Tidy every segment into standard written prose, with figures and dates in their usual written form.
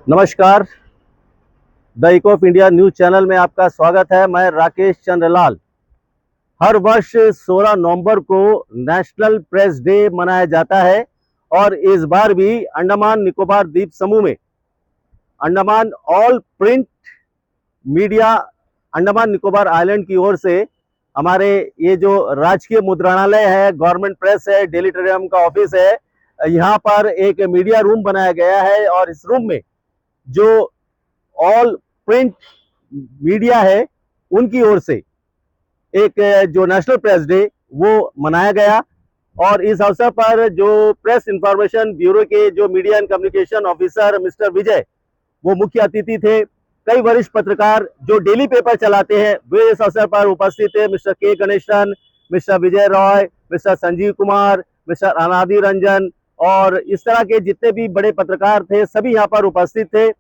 नमस्कार। The eco of India news channel में आपका स्वागत है। मैं राकेश चंद्रलाल। हर वर्ष 16 नवंबर को नेशनल प्रेस डे मनाया जाता है और इस बार भी अंडमान निकोबार द्वीप समूह में Andaman all print media Andaman Nicobar island की ओर से हमारे ये जो राजकीय मुद्रणालय है, गवर्नमेंट प्रेस है, डेली टेलीग्राम का ऑफिस है, यहाँ पर एक मीडिया रूम बनाया गया है और इस रूम में जो ऑल प्रिंट मीडिया है उनकी ओर से एक जो नेशनल प्रेस डे वो मनाया गया। और इस अवसर पर जो प्रेस इंफॉर्मेशन ब्यूरो के जो media and communication officer mister Vijay वो मुख्य अतिथि थे। कई वरिष्ठ पत्रकार जो डेली पेपर चलाते हैं वे इस अवसर पर उपस्थित थे। मिस्टर के गणेशन, मिस्टर विजय रॉय, मिस्टर संजीव कुमार, मिस्टर अनादि रंजन और इस तरह के जितने भी बड़े पत्रकार थे सभी यहाँ पर उपस्थित थे।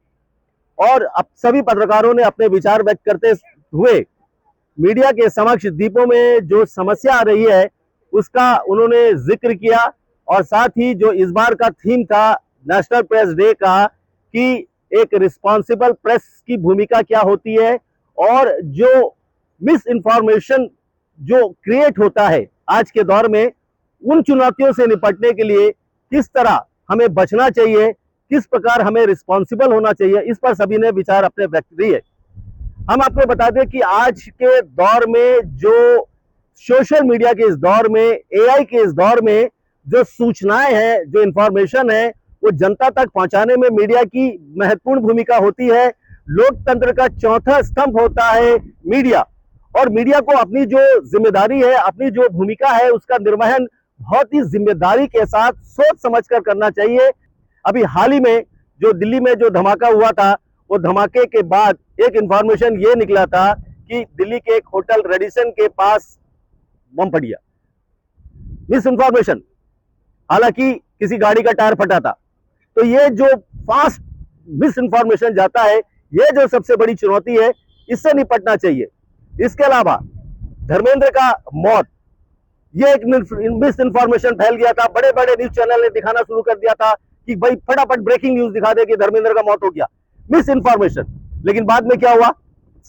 और अब सभी पत्रकारों ने अपने विचार व्यक्त करते हुए मीडिया के समक्ष द्वीपों में जो समस्या आ रही है उसका उन्होंने जिक्र किया। और साथ ही जो इस बार का थीम था नेशनल प्रेस डे का कि एक रिस्पॉन्सिबल प्रेस की भूमिका क्या होती है और जो मिस इन्फॉर्मेशन जो क्रिएट होता है आज के दौर में, उन चुनौतियों से निपटने के लिए किस तरह हमें बचना चाहिए, किस प्रकार हमें रिस्पॉन्सिबल होना चाहिए, इस पर सभी ने विचार अपने व्यक्त किए। हम आपको बता दें कि आज के दौर में जो सोशल मीडिया के इस दौर में, एआई के इस दौर में जो सूचनाएं हैं, जो इंफॉर्मेशन है वो जनता तक पहुंचाने में मीडिया की महत्वपूर्ण भूमिका होती है। लोकतंत्र का चौथा स्तंभ होता है मीडिया और मीडिया को अपनी जो जिम्मेदारी है, अपनी जो भूमिका है उसका निर्वहन बहुत ही जिम्मेदारी के साथ सोच समझकर करना चाहिए। अभी हाल ही में जो दिल्ली में जो धमाका हुआ था वो धमाके के बाद एक इंफॉर्मेशन ये निकला था कि दिल्ली के एक होटल रेडिसन के पास बम फट गया। मिस इंफॉर्मेशन, हालांकि किसी गाड़ी का टायर फटा था। तो ये जो फास्ट मिस इंफॉर्मेशन जाता है ये जो सबसे बड़ी चुनौती है, इससे निपटना चाहिए। इसके अलावा धर्मेंद्र का मौत, ये एक मिस इंफॉर्मेशन फैल गया था। बड़े बड़े न्यूज चैनल ने दिखाना शुरू कर दिया था कि भाई फटाफट ब्रेकिंग न्यूज दिखा दे कि धर्मेंद्र का मौत हो गया। Miss information. लेकिन बाद में क्या हुआ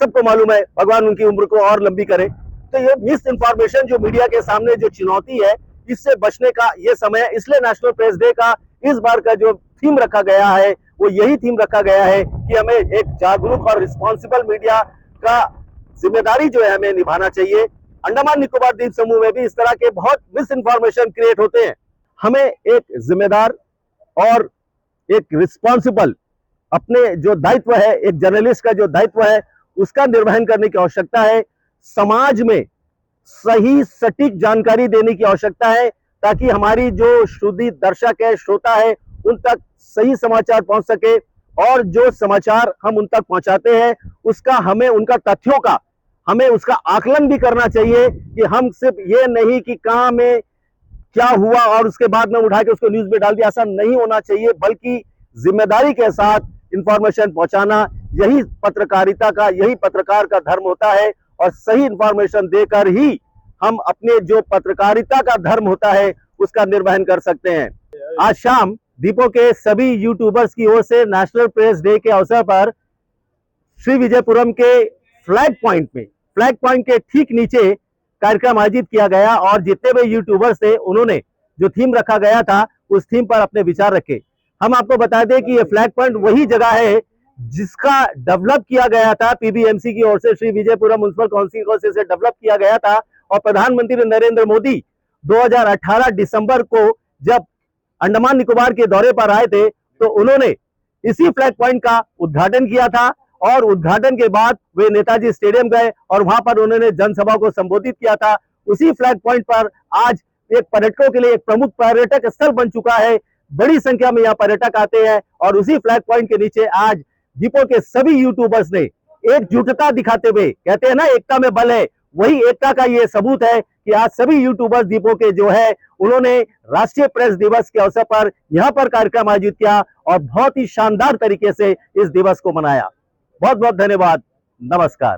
सबको मालूम है, भगवान उनकी उम्र को और लंबी करे। तो ये मिस इंफॉर्मेशन जो मीडिया के सामने जो चुनौती है, इससे बचने का ये समय है। इसलिए नेशनल प्रेस डे का इस बार का जो थीम रखा गया है वो यही थीम रखा गया है कि हमें एक जागरूक और रिस्पॉन्सिबल मीडिया का जिम्मेदारी जो है हमें निभाना चाहिए। अंडमान निकोबार द्वीप समूह में भी इस तरह के बहुत मिस इन्फॉर्मेशन क्रिएट होते हैं। हमें एक जिम्मेदार और एक रिस्पॉन्सिबल अपने जो दायित्व है, एक जर्नलिस्ट का जो दायित्व है उसका निर्वहन करने की आवश्यकता है। समाज में सही सटीक जानकारी देने की आवश्यकता है ताकि हमारी जो शुद्ध दर्शक है, श्रोता है, उन तक सही समाचार पहुंच सके। और जो समाचार हम उन तक पहुंचाते हैं उसका हमें, उनका तथ्यों का हमें उसका आकलन भी करना चाहिए कि हम सिर्फ ये नहीं कि कहां में क्या हुआ और उसके बाद में उठा के उसको न्यूज में डाल दिया, ऐसा नहीं होना चाहिए, बल्कि जिम्मेदारी के साथ इंफॉर्मेशन पहुंचाना यही पत्रकारिता का, यही पत्रकार का धर्म होता है। और सही इंफॉर्मेशन देकर ही हम अपने जो पत्रकारिता का धर्म होता है उसका निर्वहन कर सकते हैं। आज शाम दीपों के सभी यूट्यूबर्स की ओर से नेशनल प्रेस डे के अवसर पर श्री विजयपुरम के फ्लैग पॉइंट के ठीक नीचे कार्यक्रम आयोजित किया गया और जितने भी यूट्यूबर्स थे उन्होंने जो थीम रखा गया था उस थीम पर अपने विचार रखे। हम आपको बता दें कि ये फ्लैग पॉइंट वही जगह है जिसका डेवलप किया गया था पीबीएमसी की ओर से, श्री विजयपुरम म्युनिसिपल काउंसिल की ओर से डेवलप किया गया था। और प्रधानमंत्री नरेंद्र मोदी 2018 दिसंबर को जब अंडमान निकोबार के दौरे पर आए थे तो उन्होंने इसी फ्लैग पॉइंट का उद्घाटन किया था। और उद्घाटन के बाद वे नेताजी स्टेडियम गए और वहां पर उन्होंने जनसभा को संबोधित किया था। उसी फ्लैग पॉइंट पर आज एक पर्यटकों के लिए एक प्रमुख पर्यटक स्थल बन चुका है। बड़ी संख्या में यहाँ पर्यटक आते हैं और उसी फ्लैग पॉइंट के नीचे आज दीपों के सभी यूट्यूबर्स ने एकजुटता दिखाते हुए, कहते हैं ना एकता में बल है, वही एकता का ये सबूत है कि आज सभी यूट्यूबर्स दीपों के जो है उन्होंने राष्ट्रीय प्रेस दिवस के अवसर पर यहाँ पर कार्यक्रम आयोजित किया और बहुत ही शानदार तरीके से इस दिवस को मनाया। बहुत बहुत धन्यवाद। नमस्कार।